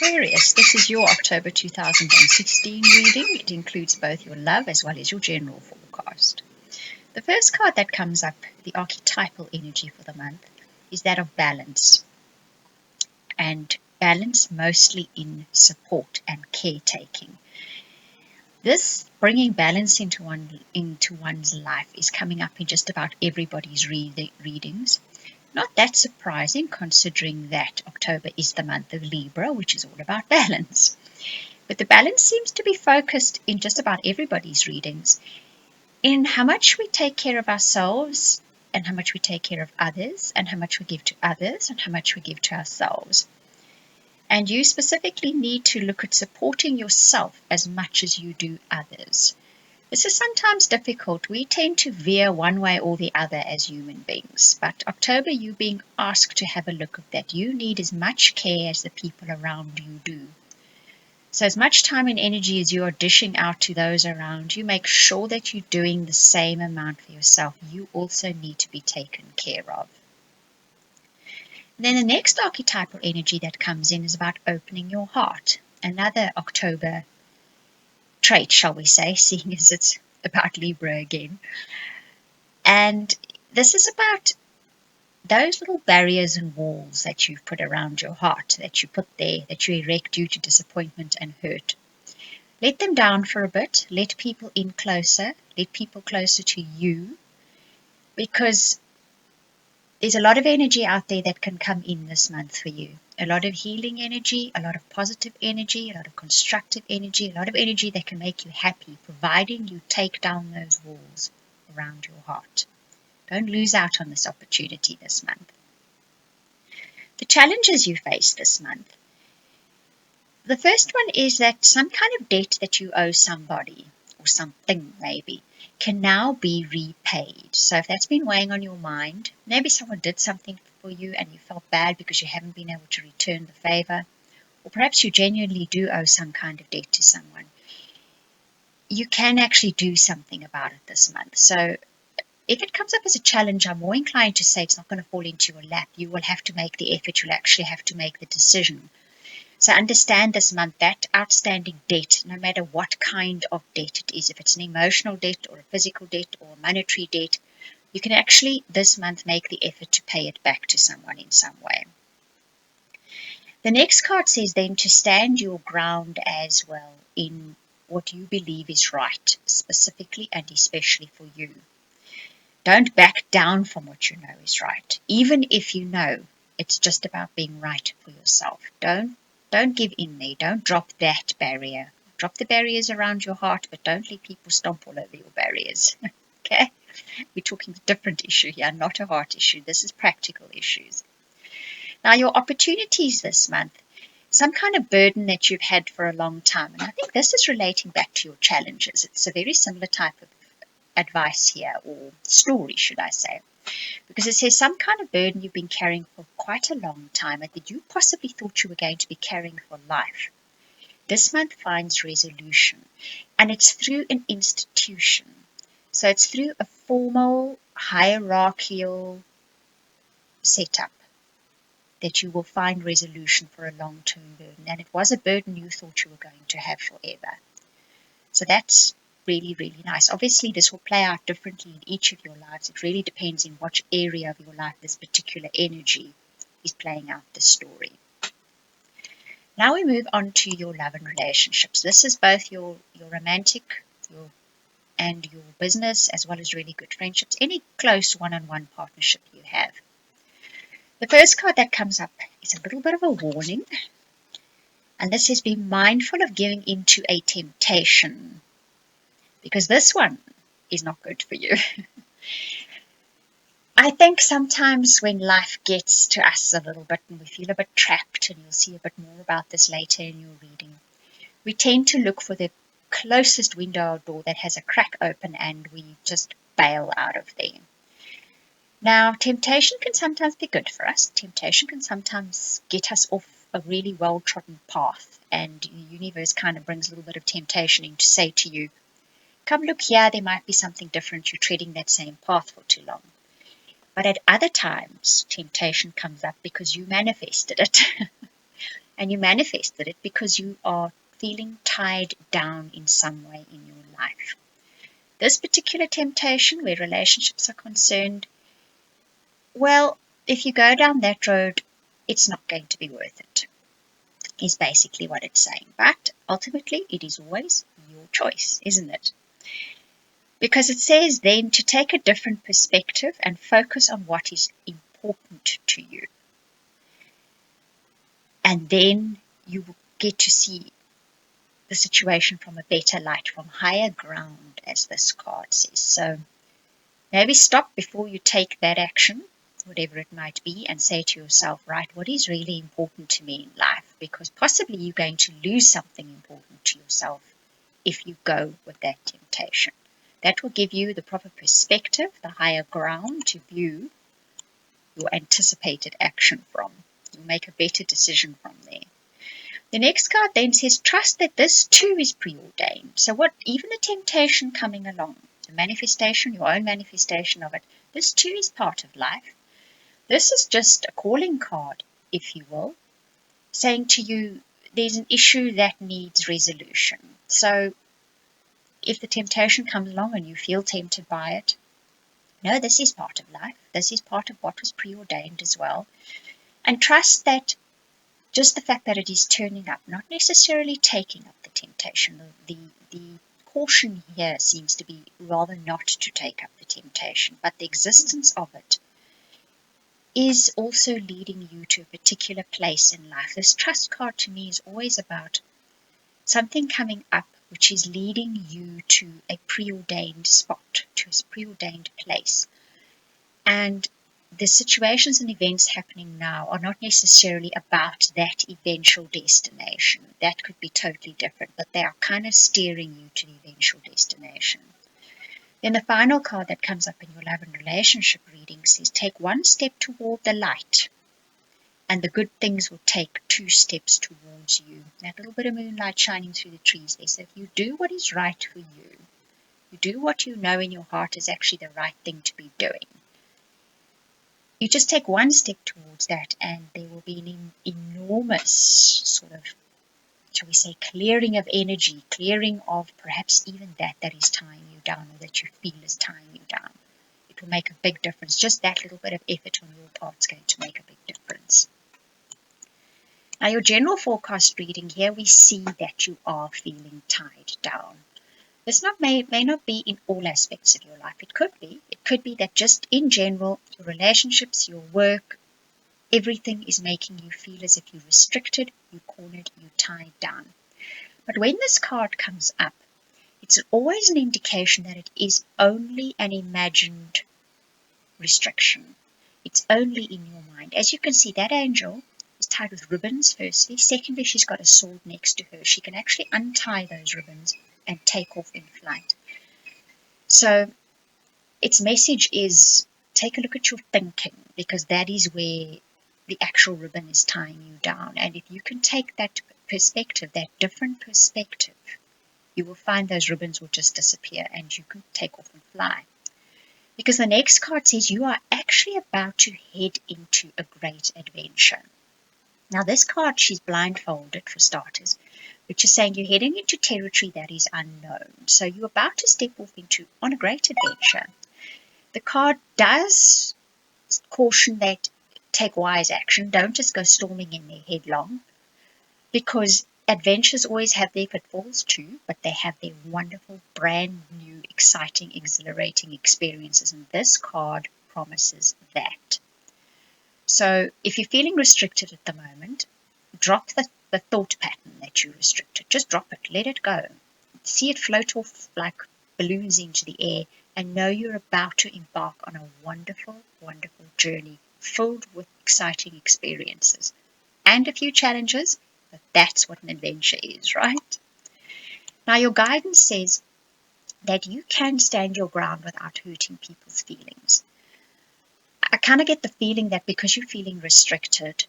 Aquarius, this is your October 2016 reading. It includes both your love as well as your general forecast. The first card that comes up, the archetypal energy for the month, is that of balance. And balance mostly in support and caretaking. This bringing balance into one's life is coming up in just about everybody's readings. Not that surprising, considering that October is the month of Libra, which is all about balance. But the balance seems to be focused in just about everybody's readings in how much we take care of ourselves and how much we take care of others and how much we give to others and how much we give to ourselves. And you specifically need to look at supporting yourself as much as you do others. This is sometimes difficult. We tend to veer one way or the other as human beings. But October, you being asked to have a look at that. You need as much care as the people around you do. So as much time and energy as you are dishing out to those around you, make sure that you're doing the same amount for yourself. You also need to be taken care of. Then the next archetypal energy that comes in is about opening your heart. Another October trait, shall we say, seeing as it's about Libra again. And this is about those little barriers and walls that you've put around your heart, that you put there, that you erect due to disappointment and hurt. Let them down for a bit. Let people in closer. Let people closer to you. Because there's a lot of energy out there that can come in this month for you. A lot of healing energy, a lot of positive energy, a lot of constructive energy, a lot of energy that can make you happy, providing you take down those walls around your heart. Don't lose out on this opportunity this month. The challenges you face this month. The first one is that some kind of debt that you owe somebody, or something maybe, can now be repaid. So if that's been weighing on your mind, maybe someone did something for you and you felt bad because you haven't been able to return the favor, or perhaps you genuinely do owe some kind of debt to someone, you can actually do something about it this month. So if it comes up as a challenge, I'm more inclined to say it's not going to fall into your lap. You will have to make the effort. You'll actually have to make the decision. So understand this month that outstanding debt, no matter what kind of debt it is, if it's an emotional debt or a physical debt or a monetary debt, you can actually this month make the effort to pay it back to someone in some way. The next card says then to stand your ground as well in what you believe is right, specifically and especially for you. Don't back down from what you know is right, even if you know it's just about being right for yourself. Don't give in there. Don't drop that barrier. Drop the barriers around your heart, but don't let people stomp all over your barriers. Okay? We're talking a different issue here, not a heart issue. This is practical issues. Now, your opportunities this month, some kind of burden that you've had for a long time. And I think this is relating back to your challenges. It's a very similar type of advice here, or story, should I say. Because it says some kind of burden you've been carrying for quite a long time and that you possibly thought you were going to be carrying for life. This month finds resolution, and it's through an institution. So it's through a formal, hierarchical setup that you will find resolution for a long-term burden. And it was a burden you thought you were going to have forever. So that's really, really nice. Obviously, this will play out differently in each of your lives. It really depends in what area of your life this particular energy is playing out the story. Now we move on to your love and relationships. This is both your romantic and your business, as well as really good friendships, any close one-on-one partnership you have. The first card that comes up is a little bit of a warning. And this says, be mindful of giving into a temptation, because this one is not good for you. I think sometimes when life gets to us a little bit and we feel a bit trapped, and you'll see a bit more about this later in your reading, we tend to look for the closest window or door that has a crack open and we just bail out of there. Now, temptation can sometimes be good for us. Temptation can sometimes get us off a really well-trodden path, and the universe kind of brings a little bit of temptation in to say to you, come look here, there might be something different, you're treading that same path for too long. But at other times, temptation comes up because you manifested it. and you manifested it because you are feeling tied down in some way in your life. This particular temptation, where relationships are concerned, well, if you go down that road, it's not going to be worth it, is basically what it's saying. But ultimately, it is always your choice, isn't it? Because it says then to take a different perspective and focus on what is important to you. And then you will get to see the situation from a better light, from higher ground, as this card says. So maybe stop before you take that action, whatever it might be, and say to yourself, right, what is really important to me in life? Because possibly you're going to lose something important to yourself if you go with that temptation. That will give you the proper perspective, the higher ground to view your anticipated action from. You'll make a better decision from there. The next card then says, trust that this too is preordained. So what, even a temptation coming along, the manifestation, your own manifestation of it, this too is part of life. This is just a calling card, if you will, saying to you, there's an issue that needs resolution. So if the temptation comes along and you feel tempted by it, no, this is part of life. This is part of what was preordained as well. And trust that just the fact that it is turning up, not necessarily taking up the temptation. The caution here seems to be rather not to take up the temptation, but the existence of it is also leading you to a particular place in life. This trust card to me is always about something coming up which is leading you to a preordained spot, to a preordained place. And the situations and events happening now are not necessarily about that eventual destination. That could be totally different, but they are kind of steering you to the eventual destination. Then the final card that comes up in your love and relationship reading says, take one step toward the light, and the good things will take 2 steps towards you. That little bit of moonlight shining through the trees there. So if you do what is right for you, you do what you know in your heart is actually the right thing to be doing. You just take one step towards that, and there will be an enormous sort of, shall we say, clearing of energy, clearing of perhaps even that is tying you down, or that you feel is tying you down. It will make a big difference. Just that little bit of effort on your part is going to make a big difference. Now, your general forecast reading here, we see that you are feeling tied down. This may not be in all aspects of your life. It could be. It could be that just in general, your relationships, your work, everything is making you feel as if you're restricted, you're cornered, you're tied down. But when this card comes up, it's always an indication that it is only an imagined restriction. It's only in your mind. As you can see, that angel is tied with ribbons, firstly. Secondly, she's got a sword next to her. She can actually untie those ribbons and take off in flight. So its message is, take a look at your thinking, because that is where the actual ribbon is tying you down. And if you can take that perspective, that different perspective, you will find those ribbons will just disappear and you can take off and fly. Because the next card says you are actually about to head into a great adventure. Now this card, she's blindfolded for starters, which is saying you're heading into territory that is unknown. So you're about to step off on a great adventure. The card does caution that take wise action. Don't just go storming in there headlong, because adventures always have their pitfalls too, but they have their wonderful, brand new, exciting, exhilarating experiences. And this card promises that. So if you're feeling restricted at the moment, drop the thought pattern that you're restricted. Just drop it. Let it go. See it float off like balloons into the air, and know you're about to embark on a wonderful, wonderful journey filled with exciting experiences and a few challenges, but that's what an adventure is, right? Now, your guidance says that you can stand your ground without hurting people's feelings. I kind of get the feeling that because you're feeling restricted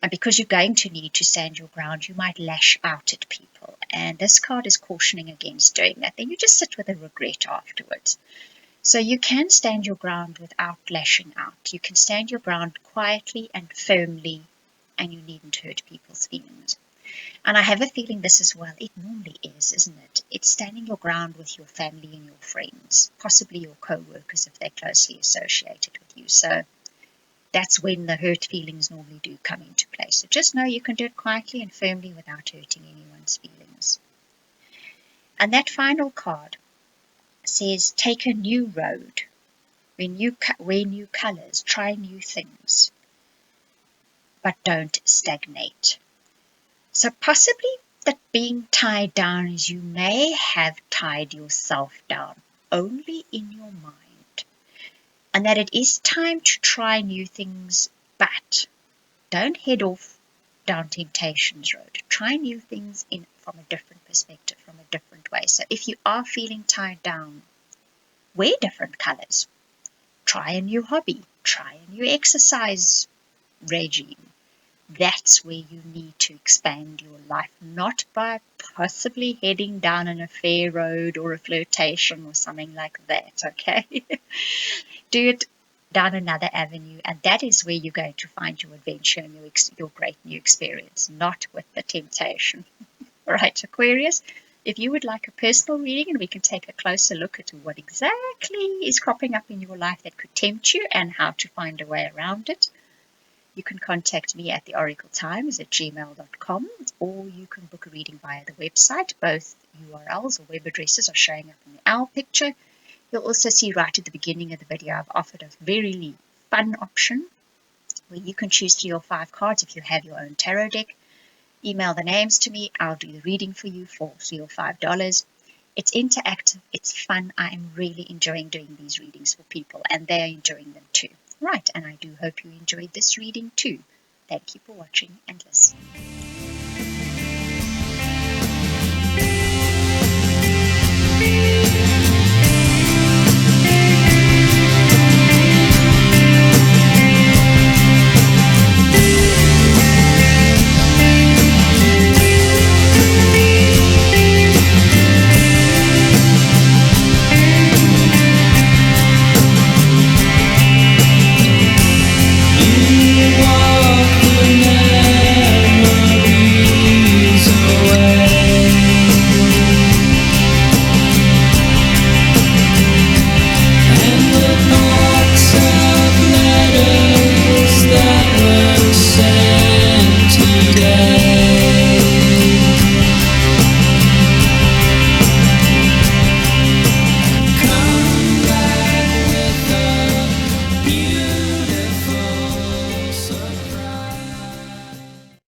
and because you're going to need to stand your ground, you might lash out at people. And this card is cautioning against doing that. Then you just sit with a regret afterwards. So you can stand your ground without lashing out. You can stand your ground quietly and firmly and you needn't hurt people's feelings. And I have a feeling this as well, it normally is, isn't it? It's standing your ground with your family and your friends, possibly your co-workers if they're closely associated with you. So that's when the hurt feelings normally do come into play. So just know you can do it quietly and firmly without hurting anyone's feelings. And that final card says, take a new road, wear new colors, try new things, but don't stagnate. So possibly that being tied down is you may have tied yourself down only in your mind, and that it is time to try new things, but don't head off down temptation's road. Try new things from a different perspective, from a different way. So if you are feeling tied down, wear different colors. Try a new hobby. Try a new exercise regime. That's where you need to expand your life, not by possibly heading down an affair road or a flirtation or something like that, okay? Do it down another avenue, and that is where you're going to find your adventure and your great new experience, not with the temptation. All right, Aquarius, if you would like a personal reading and we can take a closer look at what exactly is cropping up in your life that could tempt you and how to find a way around it, you can contact me at theoracletimes@gmail.com, or you can book a reading via the website. Both URLs or web addresses are showing up in the owl picture. You'll also see right at the beginning of the video I've offered a very fun option where you can choose 3 or 5 cards if you have your own tarot deck. Email the names to me. I'll do the reading for you for $3 or $5. It's interactive. It's fun. I am really enjoying doing these readings for people, and they're enjoying them too. Right, and I do hope you enjoyed this reading too. Thank you for watching and listening.